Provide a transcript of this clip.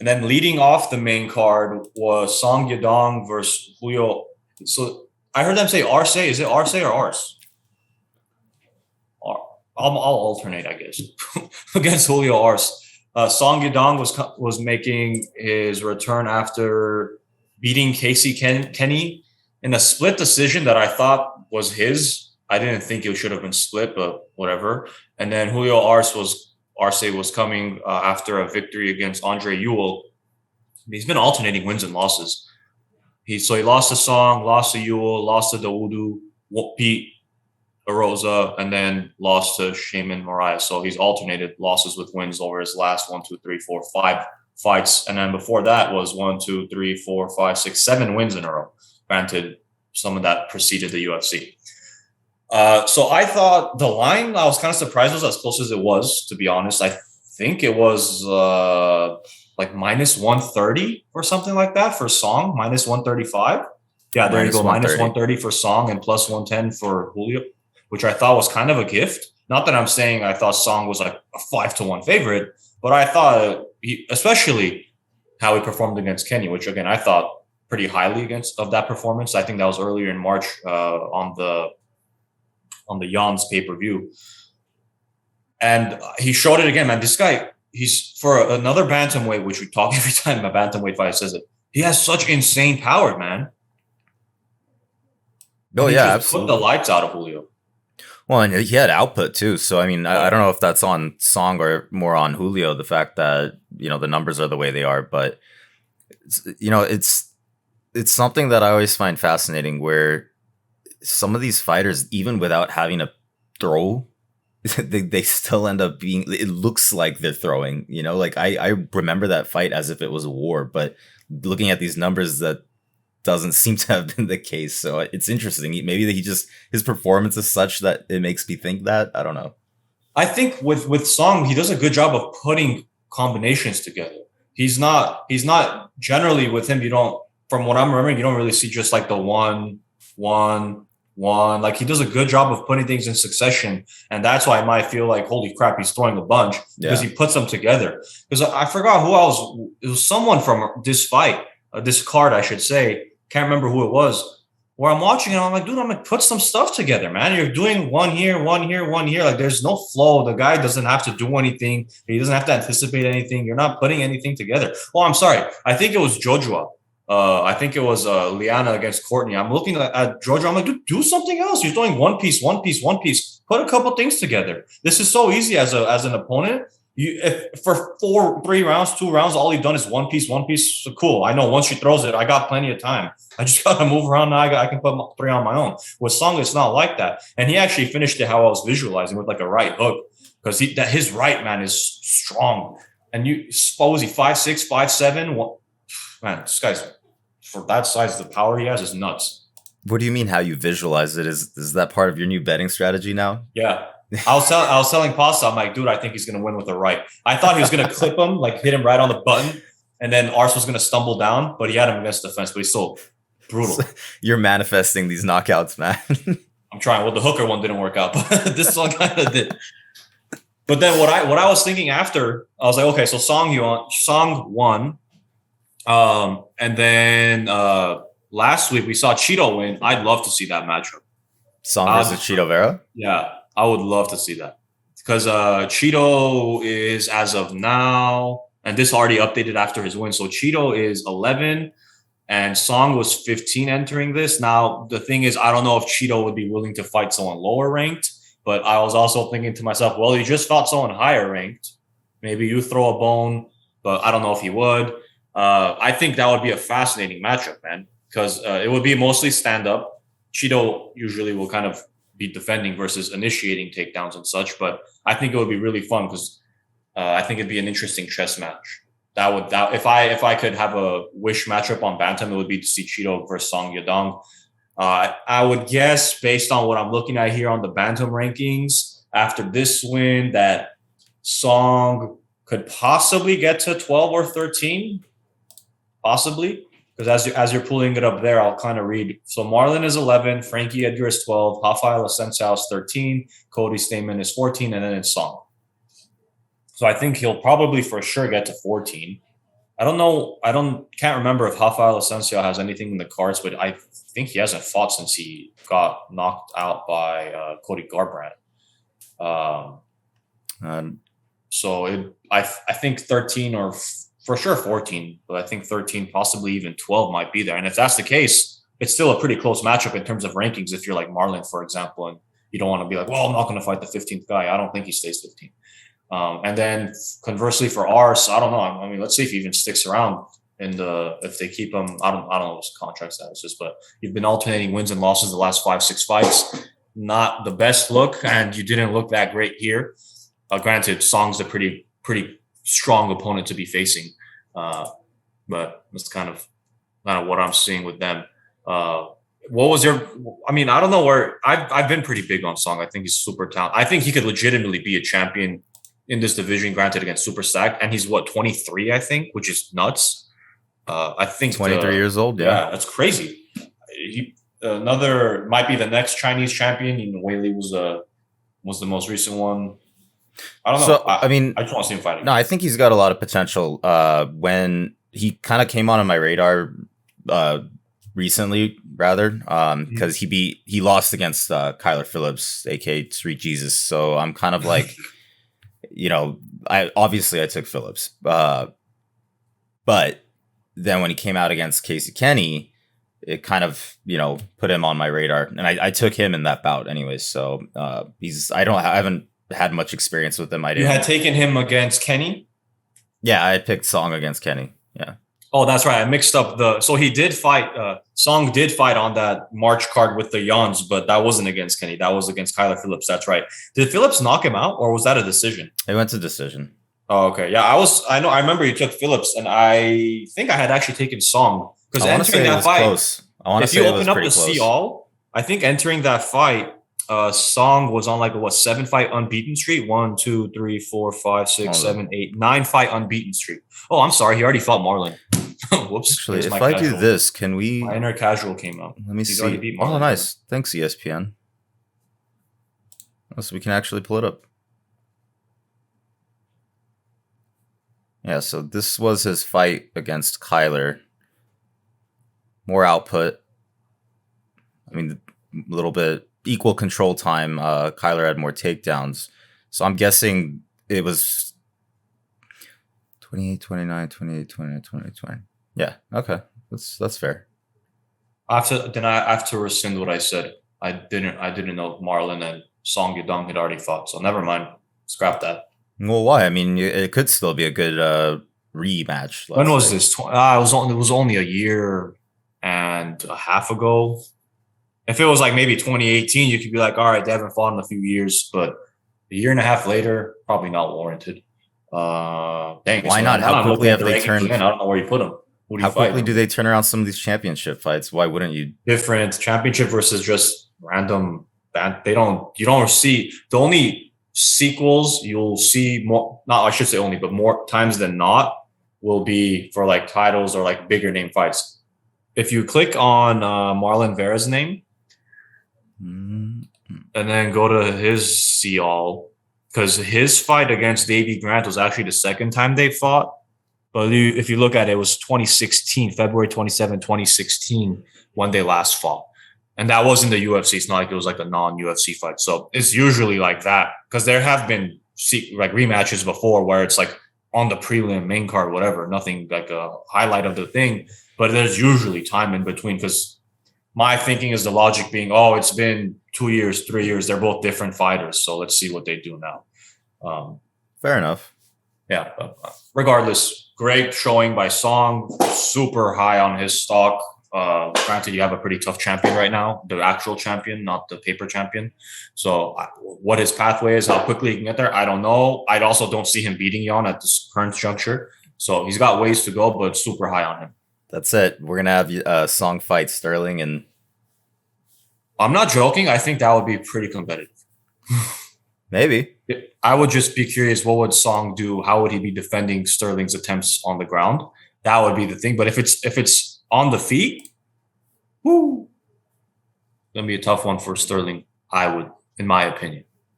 And then leading off the main card was Song Yadong versus Julio. So I heard them say Arce. Is it Arce or Arce? I'll alternate, I guess, against Julio Arce. Song Yadong was making his return after beating Kenny in a split decision that I thought was his. I didn't think it should have been split, but whatever. And then Arce was coming after a victory against Andre Ewell. He's been alternating wins and losses. He lost to Song, lost to Ewell, lost to Daudu, beat Arosa, and then lost to Shaman Mariah. So he's alternated losses with wins over his last 5 fights. And then before that was 7 wins in a row. Granted, some of that preceded the UFC. So I thought the line, I was kind of surprised, was as close as it was, to be honest. I think it was like minus 130 or something like that for Song, minus 135. Yeah, there you go. Minus 130 for Song and plus 110 for Julio, which I thought was kind of a gift. Not that I'm saying I thought Song was like a 5-1 favorite, but I thought especially how he performed against Kenny, which again I thought pretty highly of that performance. I think that was earlier in March on the Jan's pay-per-view. And he showed it again, man. This guy, he's for another bantamweight, which we talk every time a bantamweight fighter says it. He has such insane power, man. Oh yeah, absolutely. Put the lights out of Julio. Well, and he had output too. So I mean, I don't know if that's on Song or more on Julio. The fact that the numbers are the way they are, but it's something that I always find fascinating where some of these fighters, even without having to throw, they still end up being. It looks like they're throwing. Like I remember that fight as if it was a war, but looking at these numbers, that doesn't seem to have been the case. So it's interesting. Maybe his performance is such that it makes me think that. I don't know. I think with Song, he does a good job of putting combinations together. He's not generally with him. You don't, from what I'm remembering, you don't really see just like the one. Like he does a good job of putting things in succession, and that's why I might feel like holy crap, he's throwing a bunch because he puts them together. Because I forgot who else. It was someone from this fight, this card, I should say. Can't remember who it was. Where I'm watching it, I'm like, dude, I'm like, put some stuff together, man. You're doing one here, one here, one here. Like, there's no flow. The guy doesn't have to do anything. He doesn't have to anticipate anything. You're not putting anything together. Oh, I'm sorry. I think it was Jojua. I think it was Liana against Courtney. I'm looking at Jojo. I'm like, dude, do something else. You're doing one piece. Put a couple things together. This is so easy as an opponent. If for 3 rounds, 2 rounds, all you've done is one piece. So cool. I know once she throws it, I got plenty of time. I just got to move around now. I can put 3 on my own. With Song, it's not like that. And he actually finished it how I was visualizing with like a right hook because his right, man, is strong. And what was he, 5'6", 5'7"? Man, this guy's, for that size, the power he has is nuts. What do you mean how you visualize it? Is that part of your new betting strategy now? Yeah. I was telling Pasta, I'm like, dude, I think he's going to win with the right. I thought he was going to clip him, like hit him right on the button, and then Arce was going to stumble down, but he had him against the fence, but he's still brutal. So you're manifesting these knockouts, man. I'm trying. Well, the hooker one didn't work out, but this one kind of did. But then what I was thinking after, I was like, okay, so Song won. And then last week we saw Cheeto win. I'd love to see that matchup. Song versus Cheeto Vera? Yeah, I would love to see that. Because Cheeto is, as of now, and this already updated after his win. So Cheeto is 11 and Song was 15 entering this. Now, the thing is, I don't know if Cheeto would be willing to fight someone lower ranked, but I was also thinking to myself, well, he just fought someone higher ranked. Maybe you throw a bone, but I don't know if he would. I think that would be a fascinating matchup, man, because it would be mostly stand up. Cheeto usually will kind of be defending versus initiating takedowns and such, but I think it would be really fun because I think it'd be an interesting chess match. If I could have a wish matchup on Bantam, it would be to see Cheeto versus Song Yadong. I would guess, based on what I'm looking at here on the Bantam rankings, after this win, that Song could possibly get to 12 or 13. Possibly, because as you're pulling it up there, I'll kind of read. So Marlon is 11, Frankie Edgar is 12, Rafael Asensio is 13, Cody Stamen is 14, and then it's Song. So I think he'll probably for sure get to 14. I don't know. Can't remember if Rafael Asensio has anything in the cards, but I think he hasn't fought since he got knocked out by Cody Garbrandt. Um, Um, so I think 13 or for sure 14, but I think 13, possibly even 12 might be there. And if that's the case, it's still a pretty close matchup in terms of rankings. If you're like Marlon, for example, and you don't want to be like, well, I'm not going to fight the 15th guy. I don't think he stays 15. And then conversely for Arce, I don't know. I mean, let's see if he even sticks around in if they keep him. I don't know what his contract status is, but you've been alternating wins and losses the last 5-6 fights. Not the best look, and you didn't look that great here. Granted, Song's a pretty strong opponent to be facing, but that's kind of what I'm seeing with them. What was your? I mean, I don't know where I've been pretty big on Song. I think he's super talented. I think he could legitimately be a champion in this division, granted against Super Stack, and he's what 23, I think, which is nuts. I think 23 years old. Yeah, that's crazy. He another might be the next Chinese champion. You know, Weili was the most recent one. I don't know. So I mean, I just want to see him fighting. No, I think he's got a lot of potential. When he kind of came on my radar recently, rather, because he lost against Kyler Phillips, aka Street Jesus. So I'm kind of like, you know, I took Phillips, but then when he came out against Casey Kenny, it kind of, you know, put him on my radar, and I took him in that bout anyways. So I haven't had much experience with him. You had taken him against Kenny? Yeah, I picked Song against Kenny. Yeah. Oh, that's right. I mixed up so he did fight. Song did fight on that March card with the Yawns, but that wasn't against Kenny. That was against Kyler Phillips. That's right. Did Phillips knock him out, or was that a decision? It went to decision. Oh, okay. Yeah, I remember you took Phillips, and I think I had actually taken Song because entering that fight, close. If you open up the see all, I think entering that fight, Song was on like a 7-fight unbeaten streak. 1, 2, 3, 4, 5, 6, 7, 8, 9-fight unbeaten streak. Oh, I'm sorry. He already fought Marlon. Whoops. Actually, if I do this, can we? My inner casual came up. Let me see. Oh, nice. Thanks, ESPN. So we can actually pull it up. Yeah, so this was his fight against Kyler. More output. I mean, a little bit equal control time. Kyler had more takedowns. So I'm guessing it was 28, 29, 28, 29, 20, 20. Yeah, okay. That's fair. I have to rescind what I said. I didn't know Marlon and Song Yadong had already fought, so never mind. Scrap that. Well, why? I mean, it could still be a good rematch. When was this? It was only a year and a half ago. If it was like maybe 2018, you could be like, all right, they haven't fought in a few years, but a year and a half later, probably not warranted. Dang, why not? How quickly have they turned? I don't know where you put them. How quickly do they turn around some of these championship fights? Why wouldn't you? Different championship versus just random. You don't see the only sequels you'll see more. Not I should say only, but more times than not will be for like titles or like bigger name fights. If you click on Marlon Vera's name and then go to his see all, because his fight against Davey Grant was actually the second time they fought. But if you look at it, it was 2016, February 27, 2016, when they last fought. And that wasn't the UFC. It's not like it was like a non-UFC fight. So it's usually like that because there have been like rematches before where it's like on the prelim, main card, whatever, nothing like a highlight of the thing. But there's usually time in between because my thinking is the logic being, oh, it's been 2 years, 3 years. They're both different fighters. So let's see what they do now. Fair enough. Yeah. Regardless, great showing by Song. Super high on his stock. Granted, you have a pretty tough champion right now, the actual champion, not the paper champion. So what his pathway is, how quickly he can get there, I don't know. I also don't see him beating Yon at this current juncture. So he's got ways to go, but super high on him. That's it. We're going to have Song fight Sterling. And I'm not joking. I think that would be pretty competitive. Maybe. I would just be curious, what would Song do? How would he be defending Sterling's attempts on the ground? That would be the thing. But if it's on the feet, woo, gonna be a tough one for Sterling, in my opinion.